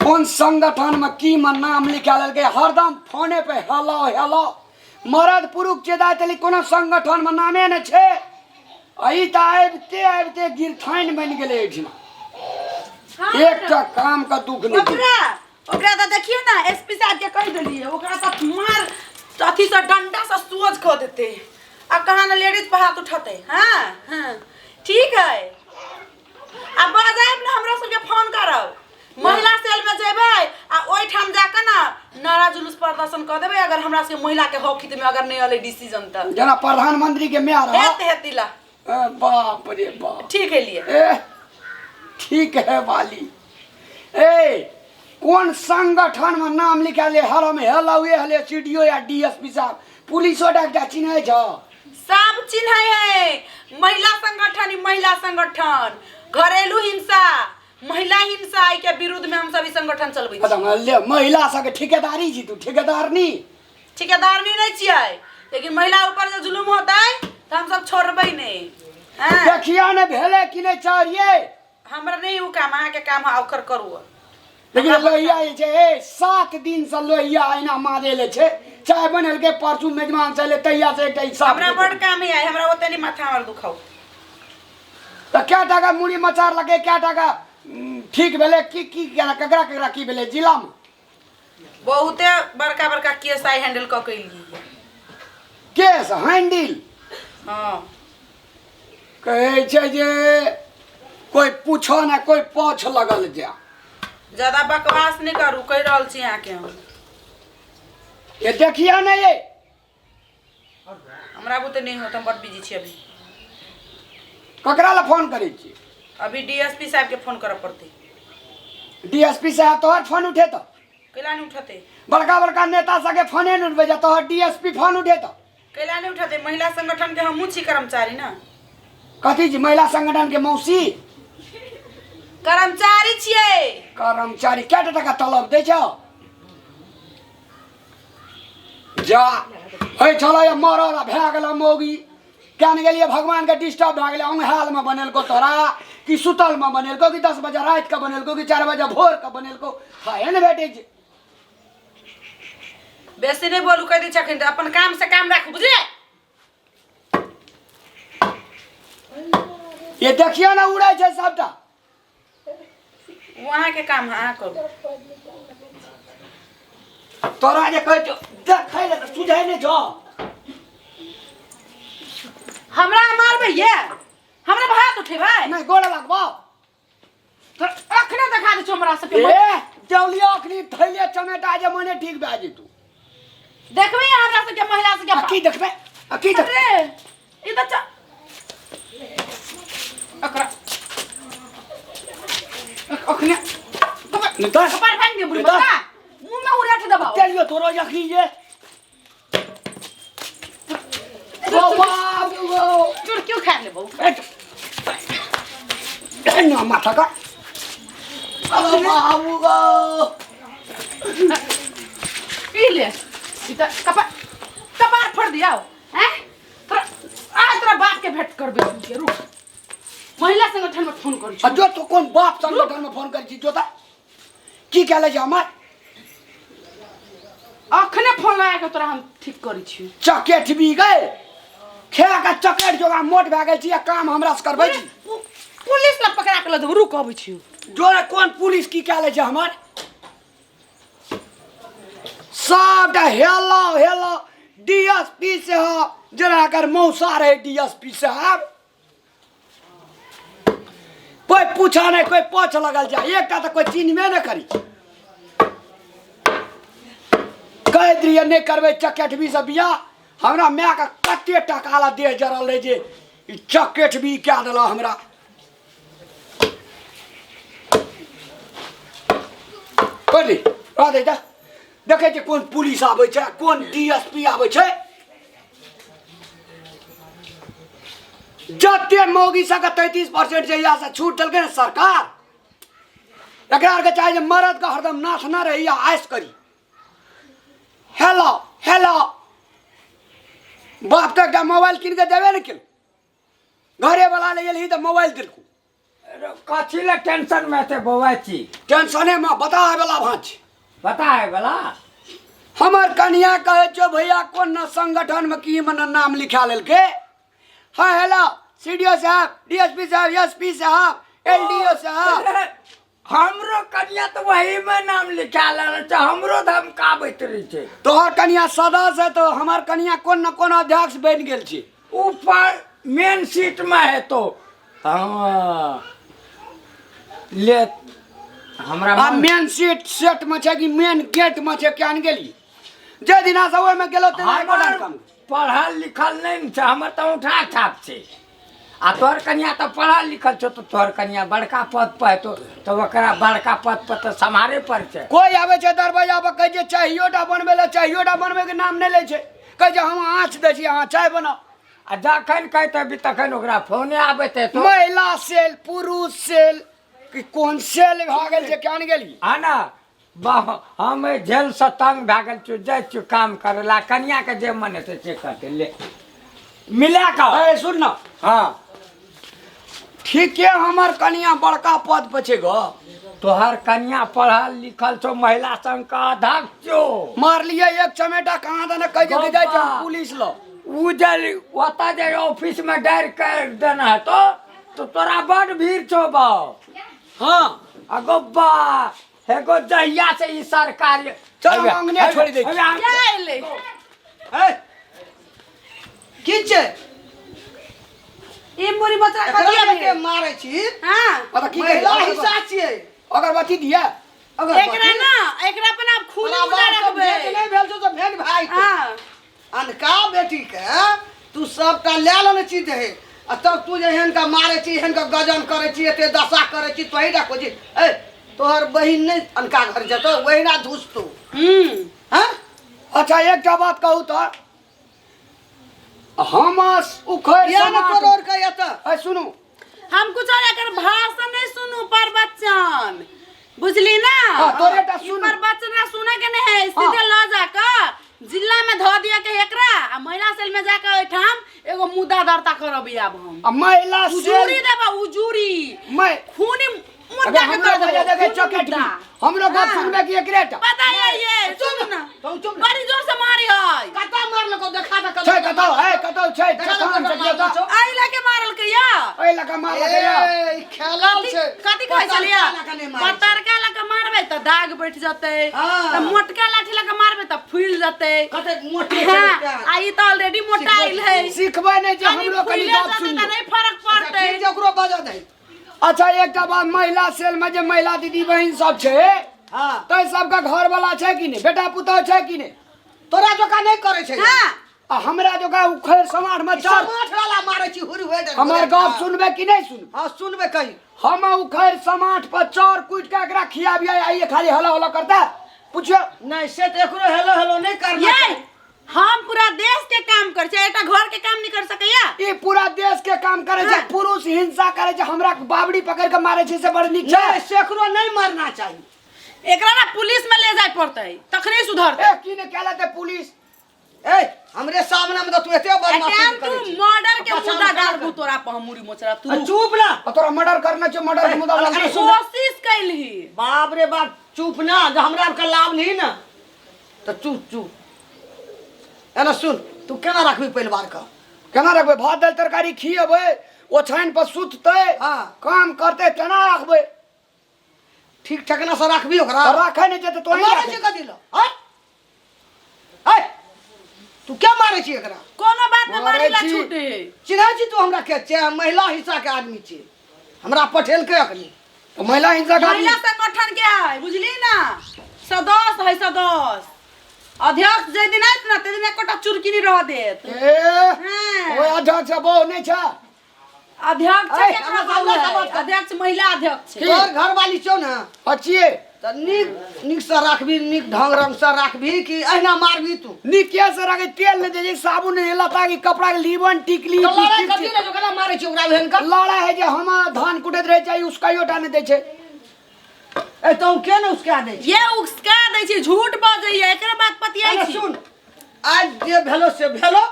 कौन संगठन में की में नाम लिखा के हरदम फोने पे हेलो हेलो मरद पुरुष चेदा चली कोनो संगठन में नामे न छे अई त आबते आबते गिरथाइन बन गेले एठिना एकटा काम का दुख नहीं ओकरा त देखियो ना एसपी साहब के कह देलिए ओकरा त मार अथी से डंडा से सूज खो देते आ कहां न लेडीज पे हाथ उठाते हां हां ठीक है अब बजाइब ना हमरा सबके फोन करब महिला सेल में जेबै आ ओइ ठाम जाके ना नारा जुलूस प्रदर्शन कर देबै अगर हमरा से महिला के हक हित में अगर नहीं अले डिसीजन त जना प्रधानमंत्री के में आ रहा हेतिला बाप रे बाप ठीक है लिए ठीक है वाली ए कौन संगठन में नाम लिखा ले हरम हेलावे हले सीडीओ या डीएसपी साहब पुलिसो डाक्टर चिन्है छ सब चिन्है है महिला संगठन घरेलू हिंसा महिला हिंसा के विरुद्ध में हम सभी संगठन चलबै छी ले महिला सब ठेकेदारी छी तू ठेकेदार नहीं छियै लेकिन महिला ऊपर जो जुलुम होता है तो हम सब छोड़बै नहीं देखिया ने भेले कि नहीं चाहिए हमरा नहीं उ काम अहाँ के काम आखर करू लेकिन लोहिया छे 7 दिन से लोहिया आइना मारे ले छे चाय बनल के परसू मेजबान से ले तैया से एकटा हिसाब हमरा बड़ काम है हमरा ओते नहीं माथा हमर दुखाउ त क्या टाका मुड़ी मचार लगे क्या टाका ठीक भेले की ककरा की भेले जिला में बहुते बड़का केस आई हैंडल क कैली केस हैंडल हां कहे छे जे कोई पूछो ना कोई पोछ लगल जा ज्यादा बकवास नहीं करू कह रहल छी यहाँ के हम ये देखिया ना ये हमरा बुते नहीं होत हम बड़ बिजी छी अभी ककरा ला फोन करे छी अभी डीएसपी साहब के फोन करब पड़ते डीएसपी साहब तोहर फोन उठे तो कैला नहीं उठाते बड़का नेता सके फोने नहीं उठबे जा तोहर डीएसपी फोन उठे तो कैला नहीं उठाते महिला संगठन के हमहू छी कर्मचारी ना कथी जी महिला संगठन के मौसी कर्मचारी छिए कर्मचारी क्या टका तलब दे छो जा होय चलो ये मरल भे गेल मौगी क्या नहीं गेलिए भगवान के डिस्टर्ब भ गेल अंग हाल में बनेल को तोरा कि सुतल में बनेल को कि 10 बजे रात का बनेल को कि 4 बजे भोर का बनेल को खाए न बेटे जी बेसी नहीं बोलू कह दी छखिन अपन काम से काम राख बुझले ये देखियो ना उड़े छे सबटा वहां के काम हां करू तोरा जे कह देखै ले सुझाई ने जो हमरा मारबे ये हमरा भात उठेबै नहीं गोड़ लगबो तो अखने दिखा दे हमरा सबके ए जौलिया अखनी थैले चमेटा जे मने ठीक भए जेतू देखबै हमरा सबके महिला सबके की देखबे की देख अरे ई त अकरा अखने निता कपार भांग दे बुढ़ी बता मुंह में उड़ाट दबाओ चलियो तोरो जखनी जे ओ बाप रे चुर क्यों खा ले बहु ना माथा का ओ बाबू गो पी ले इता कपार फोड़ दिया हैं तेरा बाप के भेंट करबे के रुक महिला संगठन में फोन करी जो तो कौन बाप संगठन में फोन करी जोता की कहले जे हमर अखने फोन लगा के तोरा हम ठीक करी छी चकेट भी गए खेला का चकेट जोगा मोट भए गेल छी काम हमरा से करबै छी पुलिस ला पकड़ा के ल दे रुक अबै छी जोरे कौन पुलिस की कहले जे हमर सबटा हेलो डीएसपी से हो जरा कर मौसा रहे डीएसपी साहब कोई पूछा नहीं कोई पोछ लगल जा एकटा तो कोई चिन्हबे नहीं करी कह दिए नहीं करबे चकेट भी सब बिया हमरा माय का कते टका ला दे जरल रहे जे चकेट भी क्या दिला हमरा कथी रह दे देखे छे कौन पुलिस आबै छे कौन डीएसपी आबै छे जते मौगी सके 33% जहिया से छूट दलके ना सरकार एकरा के चाहे मर्द का हरदम नाथ न रही या आयस करी हेलो बाप का मोबाइल किन के देवे न किन घरे वाला ले गेली तो मोबाइल दिलकू कथी ले टेंशन में थे बौआ छी टेंशने में बता वाला भांज पता है बला हमर कन्या कहे छो भैया कौन न संगठन में की मन नाम लिखा लेलके। हाँ हेलो सीडीओ साहब, डीएसपी साहब, एसपी साहब, एलडीओ साहब। हमरो कन्या तो वही में नाम लिखा ले छ, हमरो धमकाबैत रही छे। तोहर कन्या सदस्य है तो हमार कन्या कौन न कौन अध्यक्ष बन गेल छी। ऊपर मेन सीट में है तो हाँ ले हमरा आ मेन सेट में छे कि मेन गेट में छे केन गेली जे दिना से ओय में गेलो ते हमर पढ़ल लिखल नहीं छ, हमर तो उठा छाप छे। आ तोहर कन्या तो पढ़ल लिखल छो तो तोहर कन्या बड़का पद पर है तो ओकरा बड़का पद पर तो समारे पर छे। कोई आवे छे दरवाजा पर कहे जे चाहियोटा बनबे के नाम नहीं ले छे, कहे जे हम आँच दे छी अहाँ चाय बनाओ। आ जखन कहते भी तखन ओकरा फोने आबैते तो महिला सेल, पुरुष सेल कि कौन सेल भा गेल छे केन गेली। है ना हम झेल से तंग भए गेल छो, जाइ छो काम करे ला, कन्या के जे मन हेतै से करते ले मिला का। ए सुन ना, हाँ ठीक है हमर कन्या बड़का पद पे छे गो। तोहर कन्या पढ़ल लिखल छो, महिला संघ का अध्यक्ष छो। मार लिए एक चमेटा कहाँ दने कह जे जाय छे पुलिस लो। उजल ओता जे ऑफिस में डायर कर देना है तो तोरा बड़ भीड़ छो बा। हाँ अगो बा हेगो जहिया से ई सरकार चल अंगने छोड़ दे। क्या ले ए की छे ई मोरी बच्चा एकरा के कथि मारे छी। हां पता की महिला हिस्सा छियै। अगरबत्ती दिया एकरा ना एकरा अपन आप खुली मुदा रखबे नहीं भेल छौ तो भेज भाई तो। हां अनका बेटी के तू सबटा ले लेने चीज है आ तब तू जे हेन का मारे छी, हेन का गजन करे छी, एते दशा करे छी, तोही डाको जी ए तोहर बहिन नहीं अनका घर जतो वही ना धुस तू। हां अच्छा एक बात कहू तो हम उखड़ या न तोड़ के एत ए सुनू हम कुछ और एकर भाषण नहीं सुनू पर बच्चन बुझली ना। हां तोरे टा सुन पर बच्चन ना सुने के नहीं है, सीधे ल जाकर जिला में धो दिया के एकरा आ महिला सेल में जाकर ओठाम एगो मुद्दा दर्ता करबी आब हम। महिला उजूरी देबा उजूरी मैं खूनी अबे मुद्दा के हमरो कर बजा देबे देबे चॉकलेट की हमरो बात सुनबे कि एकरेटा पता है ये सुन ना तुम चुप बड़ी जोर से मारी है कता मार लको देखा त छै कतौ है कतौ छै कहां से तो आई लगे मारल के या ओइ लका मार लगे ए खेलाल छै कथी कहै छलिया पतरका लगे मारबे त दाग बैठ जते त मोटका लाठी लगे मारबे त फूल जते कते मोटे छै आई त ऑलरेडी मोटाइल है सिखबै नै जे हमरो कनी बात सुन नहीं फर्क पड़ते फिर जकरो बजा दे। अच्छा एक बात महिला सेल में जे महिला दीदी बहन सब छै हां तै सबका घर वाला छै कि नै, बेटा पुतौ छै कि नै? तोरा जोका नहीं करे छै। हां आ हमरा जोका उखड़ समाज में चार समाठ वाला मारे छी हुर होय दे। हमर गप सुनबे कि नै सुन? हां सुनबे कही हम उखड़ समाठ पर चार कुट के एकरा खियाबिया आइए खाली हला हला करता पूछियो नहीं से तो एकरो हेलो हेलो नहीं करना ये हम पूरा देश के काम कर छै, एटा घर के काम नहीं कर सकैया। ई पूरा देश के काम करे छै, पुरुष हिंसा करे छै, हमरा बाबड़ी पकड़ के मारे छै से बड़ नीक छै। नहीं सेकरो नहीं मारना चाहिए। एकरा ना पुलिस में ले जाय पड़ते तखने सुधरते। ए की ने कहला ते पुलिस ए हमरे सामने में तो तू एते बदमाशी अटेम करे तू छी। मर्डर के अच्छा, मुद्दा हम डाल कर दू तोरा पर मुड़ी मोचरा तू चुप ना तोरा मर्डर करना छै, मर्डर के मुद्दा अरे, लगे सुन। कोशिश कैलही बाप रे बाप चुप ना जो हमरा का लाभ ली ना तो चुप चुप है ना। सुन तू केना रखबी परिवार का केना रखबे? भात दाल तरकारी खियेबै, ओछाइन पर सुततै, हाँ। काम करतै, केना रखबै? ठीक ठकना से रखबी ओकरा तो राखै नै जेतै तो मारे छी कथी लो ए तू क्या मारे छी एकरा? कोनो बात में मारै मारी ला छी। छूटे चिन्है छी तू हमरा के छै महिला हिस्सा के आदमी छी, हमरा पठेल के अखनी तो महिला हिंसा का महिला संगठन के है बुझली ना, सदस्य है सदस्य अध्यक्ष जे दिन आइत ना ते दिन एकोटा चुरकी नहीं रह देत। ए हां ओए अध्यक्ष बहु नै छै अध्यक्ष ऐ, केकरा हमरा बोलै सामने बात कर। अध्यक्ष महिला अध्यक्ष छै। तोर घर वाली छौ ना अच्छिए त नीक से रखबी, नीक ढंग रंग से रखबी कि अहिना मारबी तू? निकिया से रखे तेल नै दे छै, साबुन नै लता के कपड़ा के लीवन टिकली तो लड़ाई लिपस्टिक कथी ले जो केना मारे छी ओकरा भेन का? लड़ा है जे हम धान कुटैत रहे छै उसका योटा नै दै छै। ए तो के न उसका दे छी? ये उस्का दै छै, झूठ बजैया, एकरा बात पतियाई अरे छी। सुन आज जे भेलो से भेलो,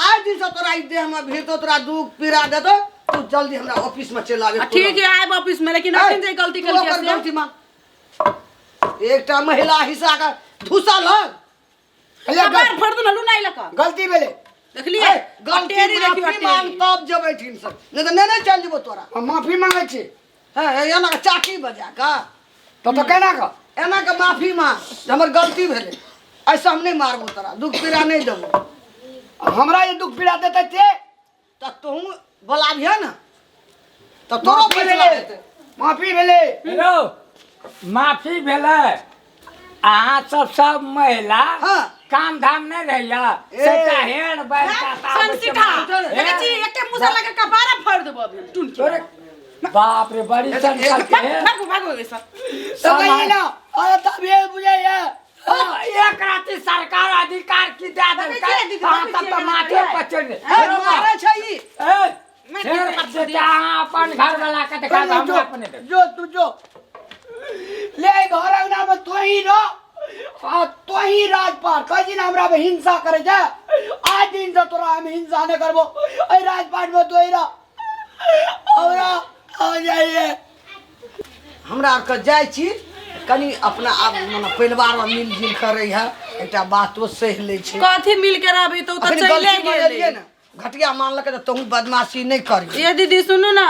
आज दिन से तोरा ई देह में भीड़ तो तोरा दुख पीड़ा देतो तू जल्दी हमरा ऑफिस में चल आवे। ठीक है आए ऑफिस में, लेकिन अखन जे गलती कर लिया से गलती मां एकटा महिला हिस्सा का धुसा लग कबार फड़ दो लू नहीं लका गलती भेले देख लिए गलती देखियो माफी मांग तब जबै ठीक से नहीं तो नहीं चल जेबो तोरा। हम माफी मांगे छी है एना के चाकी बजा का तो केना का एना के माफी मांग हमर गलती भेले ऐसा हम नहीं मारबो तोरा दुख पीड़ा नहीं देबो। हमरा ये दुख पीड़ा देते थे त तू बोलाबिया ना त तोरो फैसला हेतै। माफी भेले हेलो माफी भेलै। अहाँ सब महिला हाँ। काम धाम नहीं रहैया सेटा हेड बैठ का संसिठा देखे छी एके मुसा लगा कबार फड़ देबो अभी टुन तोरे बाप रे बड़ी संकल्प है। भागो भागो ऐसा तो कहिए ना और तब ये बुझे ये एक राती सरकार अधिकार की दे दे तब तो माथे पर चढ़ मारे छै ई अपन घर वाला के देखा हम अपने दे जो तू जो ले घर अंगना में तो ही रो आ तो ही राजपाट कह जी ना हमरा पे हिंसा करे जा आज दिन से तोरा हम हिंसा नहीं करबो ए राजपाट में तो ही रो हमरा आ जाइए हमरा आर के जाय छी कनी अपना आप माने परिवार में मिलजुल करे है एकटा बातो सह ले छै। कथी मिल के रहबी तो अखनी चले गलती गेल मानलियै ना घटिया मानलक त तू बदमाशी नहीं करी। ये दीदी सुनू ना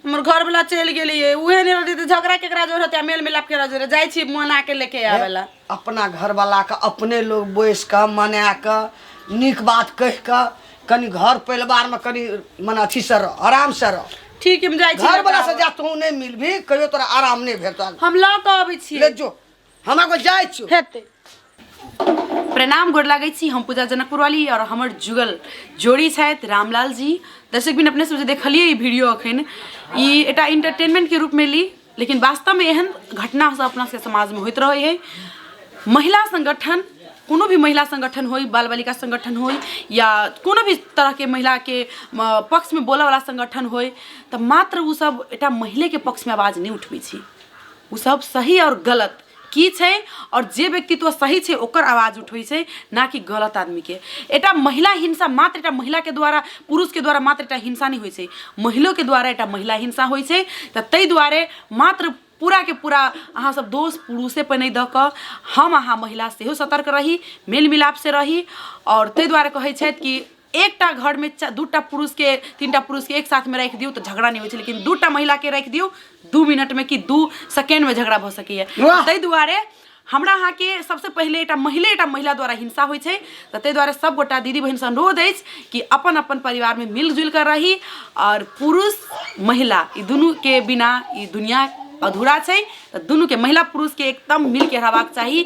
हमर घर वाला चल गेलिए उहे ने रहते झगड़ा केकरा जोर होते मेल मिलाप के जोर जाय छी मना के लेके आवेला अपना घर वाला के अपने लोग बैस के मना के नीक बात कह के कनी घर परिवार में कनी मन अथी से रह आराम से रह। ठीक है हम जाय छी घर वाला से जा तू नहीं मिलबी कहियो तोरा आराम नहीं भेटल। हम ल के आबै छी ले जो हमरा को जाय छी हेते प्रणाम गोर लागै छी हम पूजा जनकपुर वाली और हमर जुगल जोड़ी छथि रामलाल जी। दर्शक बिन अपने से देखलिए ई वीडियो अखन ई एटा एंटरटेनमेंट के रूप में ली लेकिन वास्तव में एहन घटना सब अपना के समाज में होइत रहे है। महिला संगठन कोनो भी महिला संगठन होई बाल बालिका संगठन होई या कोनो भी तरह के महिला के पक्ष में बोला वाला संगठन होई तो मात्र उ सब एटा महिला के पक्ष में आवाज नहीं उठबै छी। उ सब सही और गलत की छै और जे व्यक्तित्व सही छै ओकर आवाज उठबै छै ना कि गलत आदमी के। एटा महिला हिंसा मात्र एटा महिला के द्वारा पुरुष के द्वारा मात्र एटा हिंसा नहीं होय छै महिलो के द्वारा एटा महिला हिंसा होय छै। त तै दुआरे मात्र पूरा के पूरा अहाँ सब दोष पुरुषे पर नहीं द क हम अहाँ महिला सेहो सतर्क रही मेल मिलाप से रही और तै दुआरे कहै छै कि एकटा घर में दूटा पुरुष के तीनटा पुरुष के एक साथ में रख दियो तो झगड़ा नहीं होय छै लेकिन दूटा महिला के रख दियो 2 मिनट में कि 2 सेकेंड में झगड़ा भ सकैए। तै दुआरे हमरा अहाँ के सबसे पहले एटा महिला द्वारा हिंसा होय छै त तै दुआरे सब गोटा दीदी बहन से अनुरोध अछि कि अपन अपन परिवार में मिलजुल कर रही और पुरुष महिला ई दुनू के बिना ई दुनिया अधूरा छै। त दुनू के महिला पुरुष के एकदम मिल के रहबाक चाहिए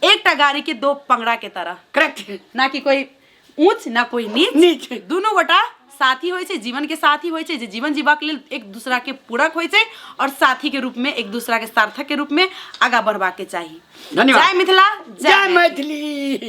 एकटा गाड़ी के 2 पंगड़ा के तरह करेक्ट ना कि कोई ऊंच ना कोई नीच दोनों गोटा साथी होय छै जीवन के साथी होय छै जे जीवन जीवा के लेल एक दूसरा के पूरक होय छै और साथी के रूप में एक दूसरा के सार्थक के रूप में आगा बढ़बा के चाहिए। धन्यवाद। जय मिथिला जय मैथिली।